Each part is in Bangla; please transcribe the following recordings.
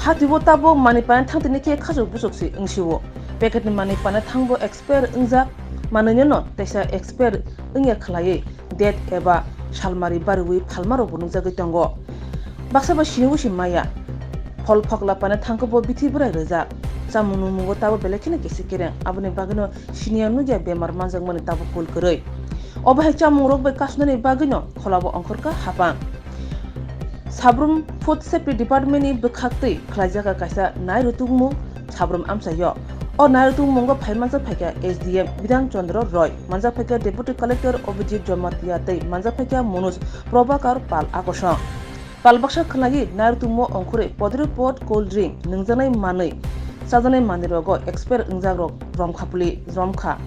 hatibo tabo mani pan thangtini ke khajok busoksi ingsiwo packet ni mani pan thangbo expert ingjak manene no tesa expert ingya khlai date eba salmari barwi phalmaro bunujagi tango baksa ba shiwu shimaya phol phokla pan thangko bithi brai rejak samunu mungo tabo belekine kesikere abuni bagino sinianu ja bemar manjak mani tabo kol koroi obahai chamung rok bai kasnani bagino kholabo angkorka hapang sabrum food safety department ni bkhakti khlaijaka kaisa nairutummu sabrum amsayo o nairutummungo phaimanja phaika SDM Bidhan Chandra Roy manja phaika deputy collector Obijit Jomatia tei manja phaika Manoj Prabhakar Pal akosang palbaksa khlai nairutummo angkhure podri pot cold drink ningjanai manai sajanai manirogo expert ingjak romkhapuli romkha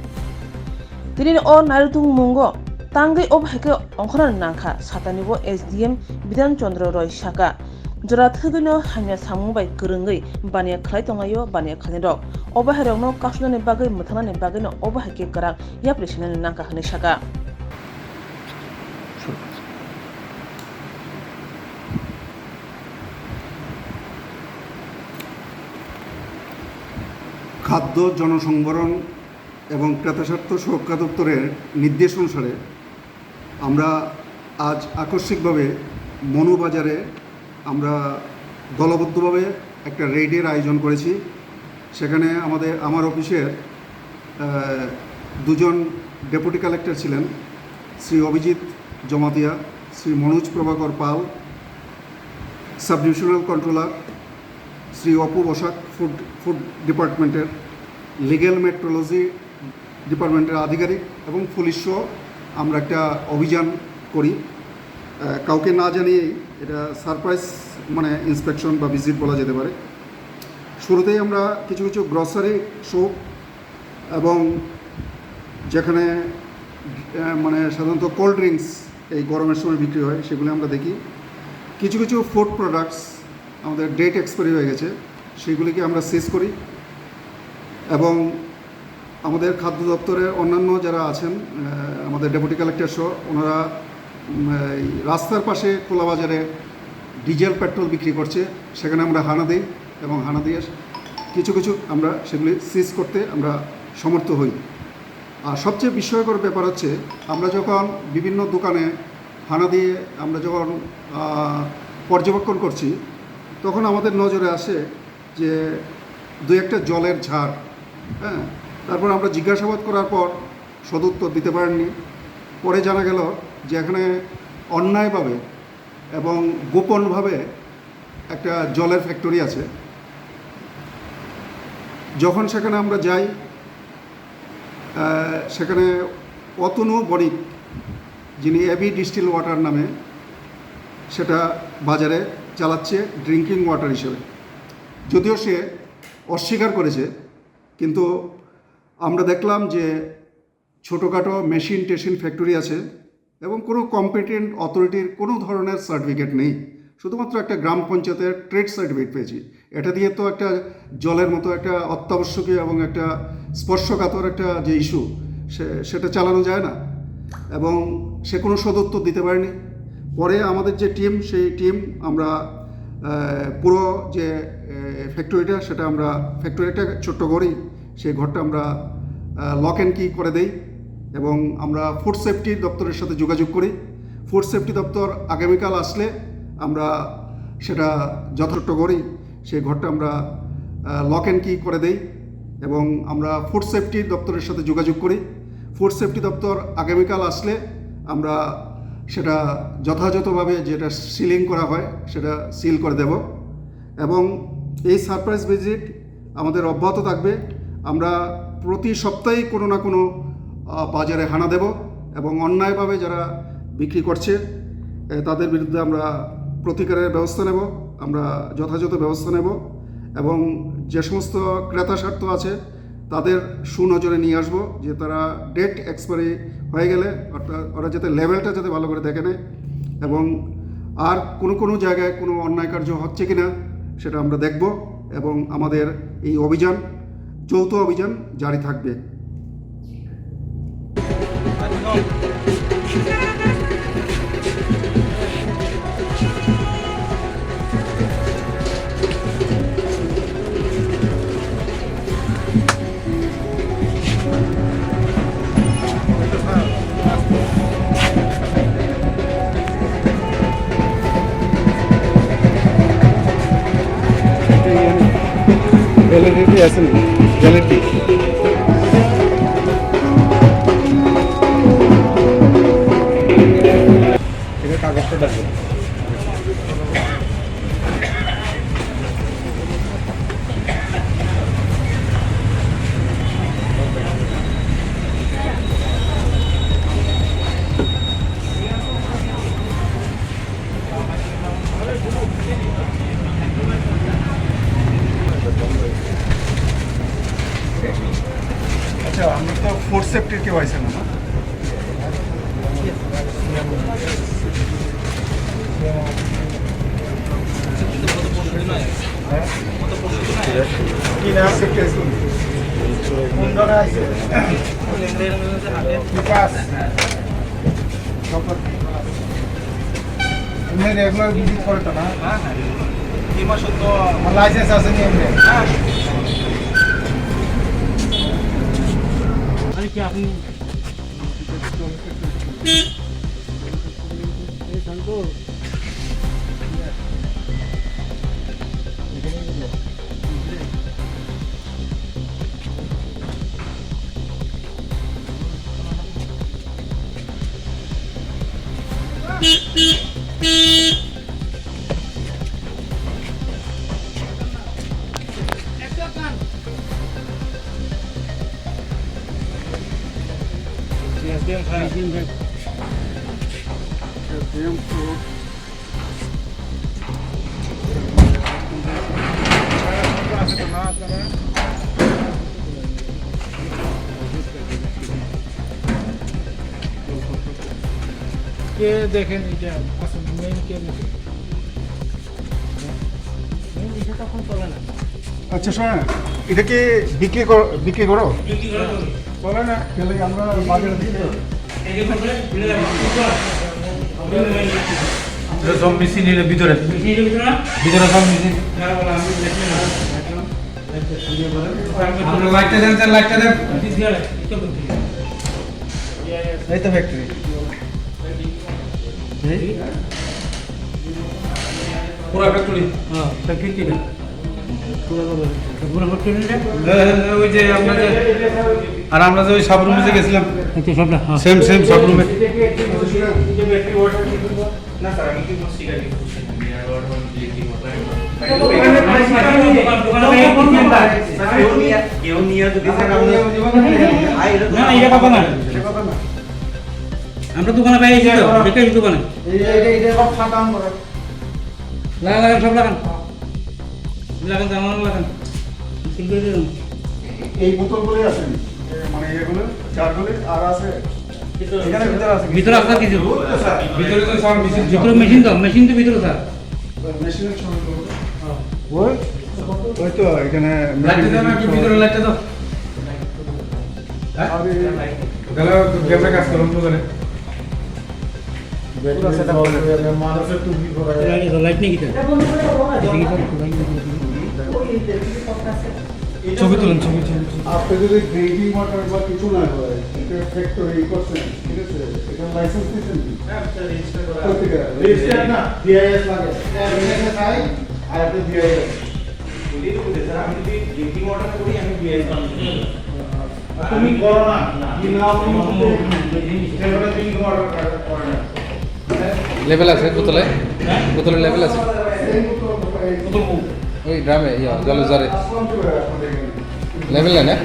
tini o nairutummungo Tangai obhaike ongkhran nangkha satanibo SDM Bidhan Chandra Roy Shaka jora thugino hamya samungbai kwrwngai baniya khlai tongayo baniya khalirok obaharokno kasnani bagai muthanani bagino obahake karak yaplesinani nangkha hne Shaka খাদ্য জনসংবরণ এবং ক্রেতাস্বার্থ সুরক্ষা দপ্তরের নির্দেশ অনুসারে আমরা আজ আকস্মিকভাবে মনুবাজারে আমরা দলবদ্ধভাবে একটা রেইডের আয়োজন করেছি সেখানে আমার অফিসের দুজন ডেপুটি কালেক্টর ছিলেন Shri Abhijit Jamatia Shri Manoj Prabhakar Pal sub divisional controller Shri Apu Basak food ডিপার্টমেন্টের লিগ্যাল মেট্রোলজি ডিপার্টমেন্টের আধিকারিক এবং পুলিশ সহ আমরা একটা অভিযান করি কাউকে না জানিয়েই এটা সারপ্রাইজ ইন্সপেকশন বা ভিজিট বলা যেতে পারে শুরুতেই আমরা কিছু কিছু গ্রসারি শপ এবং যেখানে সাধারণত কোল্ড ড্রিঙ্কস এই গরমের সময় বিক্রি হয় সেগুলি আমরা দেখি কিছু কিছু ফুড প্রোডাক্টস আমাদের ডেট এক্সপায়ারি হয়ে গেছে সেগুলিকে আমরা সিজ করি এবং আমাদের খাদ্য দপ্তরের অন্যান্য যারা আছেন আমাদের ডেপুটি কালেক্টর সহ ওনারা রাস্তার পাশে খোলা বাজারে ডিজেল পেট্রোল বিক্রি করছে সেখানে আমরা হানা দিই এবং হানা দিয়ে কিছু কিছু আমরা সেগুলি সিজ করতে আমরা সমর্থ হই আর সবচেয়ে বিস্ময়কর ব্যাপার হচ্ছে আমরা যখন বিভিন্ন দোকানে হানা দিয়ে আমরা যখন পর্যবেক্ষণ করছি তখন আমাদের নজরে আসে যে দু একটা জলের ঝাড় হ্যাঁ তারপর আমরা জিজ্ঞাসাবাদ করার পর সদুত্তর দিতে পারেননি পরে জানা গেল যে এখানে অন্যায়ভাবে এবং গোপনভাবে একটা জলের ফ্যাক্টরি আছে যখন সেখানে আমরা যাই সেখানে অতনু বণিক যিনি এবি ডিস্টিল ওয়াটার নামে সেটা বাজারে চালাচ্ছে ড্রিঙ্কিং ওয়াটার হিসেবে যদিও সে অস্বীকার করেছে কিন্তু আমরা দেখলাম যে ছোটোখাটো মেশিন ফ্যাক্টরি আছে এবং কোনো কম্পিটেন্ট অথরিটির কোনো ধরনের সার্টিফিকেট নেই শুধুমাত্র একটা গ্রাম পঞ্চায়েতের ট্রেড সার্টিফিকেট পেয়েছি এটা দিয়ে তো একটা জলের মতো একটা অত্যাবশ্যকীয় এবং একটা স্পর্শকাতর একটা যে ইস্যু সেটা চালানো যায় না এবং সে কোনো সদুত্তর দিতে পারেনি পরে আমাদের যে টিম সেই টিম আমরা পুরো যে ফ্যাক্টরিটা সেটা আমরা ফ্যাক্টরি একটা ছোট্ট ঘরই সেই ঘরটা আমরা লক অ্যান্ড কি করে দেই এবং আমরা ফুড সেফটি দপ্তরের সাথে যোগাযোগ করি ফুড সেফটি দপ্তর আগামীকাল আসলে আমরা সেটা যথেষ্ট করি সেই ঘরটা আমরা লক অ্যান্ড কি করে দেই এবং আমরা ফুড সেফটি দপ্তরের সাথে যোগাযোগ করি ফুড সেফটি দপ্তর আগামীকাল আসলে আমরা সেটা যথাযথভাবে যেটা সিলিং করা হয় সেটা সিল করে দেব এবং এই সারপ্রাইজ ভিজিট আমাদের অব্যাহত থাকবে আমরা প্রতি সপ্তাহে কোনো না কোনো বাজারে হানা দেব এবং অন্যায়ভাবে যারা বিক্রি করছে তাদের বিরুদ্ধে আমরা প্রতিকারের ব্যবস্থা নেব আমরা যথাযথ ব্যবস্থা নেব এবং যে সমস্ত ক্রেতা স্বার্থ আছে তাদের সুনজরে নিয়ে আসবো যে তারা ডেট এক্সপায়ারি হয়ে গেলে অর্থাৎ ওরা যাতে লেভেলটা যাতে ভালো করে দেখে নেয় এবং আর কোনো জায়গায় কোনো অন্যায় কার্য হচ্ছে কিনা সেটা আমরা দেখব এবং আমাদের এই অভিযান যৌথ অভিযান জারি থাকবে। ভ্যালিডিটি আছে না ভ্যালিডিটি এটা কাগজটা দেখো আচ্ছা আমরা তো ফোর্থ সেফটির কেউ আইসে না কি নাম সেফটি আছে কোন জায়গায় আছে বিকাশ তুমি রেগুলার ভিজিট করে তো না হ্যাঁ কি মাস তো লাইসেন্স আছে নি এমনি হ্যাঁ আরে কি আপনি এই শান্ত কে দেখেন এটা আসলে মেইন কে দেখেন মেইন এটা তখন চলে না আচ্ছা শোনো এটা কি বিক্রি করো বলে না তাহলে আমরা বাজারে দিই তো সব মেশিনের ভিতরে সব মেশিন আমরা লাইটটা দেন এই তো ফ্যাক্টরি পুরা ফ্যাক্টরি হ্যাঁ ফ্যাক্টরি না পুরা ফ্যাক্টরি ওই যে আপনাদের আর আমরা যে ওই সাবরুমে যে গেছিলাম এটা সবটা সেম সাবরুমে না স্যার আমি কি বলছি গাড়ি কেউ নিয়ে যদি আমরা দোকানে পাই বেকারি দোকানে লাগান সব লাগান লাগান এই বোতলগুলো আছে মানে এগুলো চারগুলো আর আছে ভিতরে আছে কিছু ভিতরে তো সব মেশিন তো ভিতরে স্যার মেশিনের ওই তো এখানে ভিতরে লাইটটা দাও আরে গেল ক্যামেরা কাজ করুন তো করে पूरा सेटअप हो गया मानो से टू भी हो रहा है लाइट नहीं किधर ছবি তুলুন আপনি যদি ড্রিঙ্কিং ওয়াটার বা কিছু না হয় এটা ফ্যাক্টরি করছেন ঠিক আছে এটা লাইসেন্স দিয়েছেন কি হ্যাঁ স্যার রেজিস্টার করা রেজিস্টার না বিআইএস লাগে বিআইএস আই আর আপনি বিআইএস বলি তো স্যার আমি যদি ড্রিঙ্কিং ওয়াটার করি আমি বিআইএস পাবো তুমি করো না কি না আপনি সেটা ড্রিঙ্কিং ওয়াটার করে না লেভেল আছে বোতলের লেভেল আছে ওই ড্রামে জলের জারে লেভেল না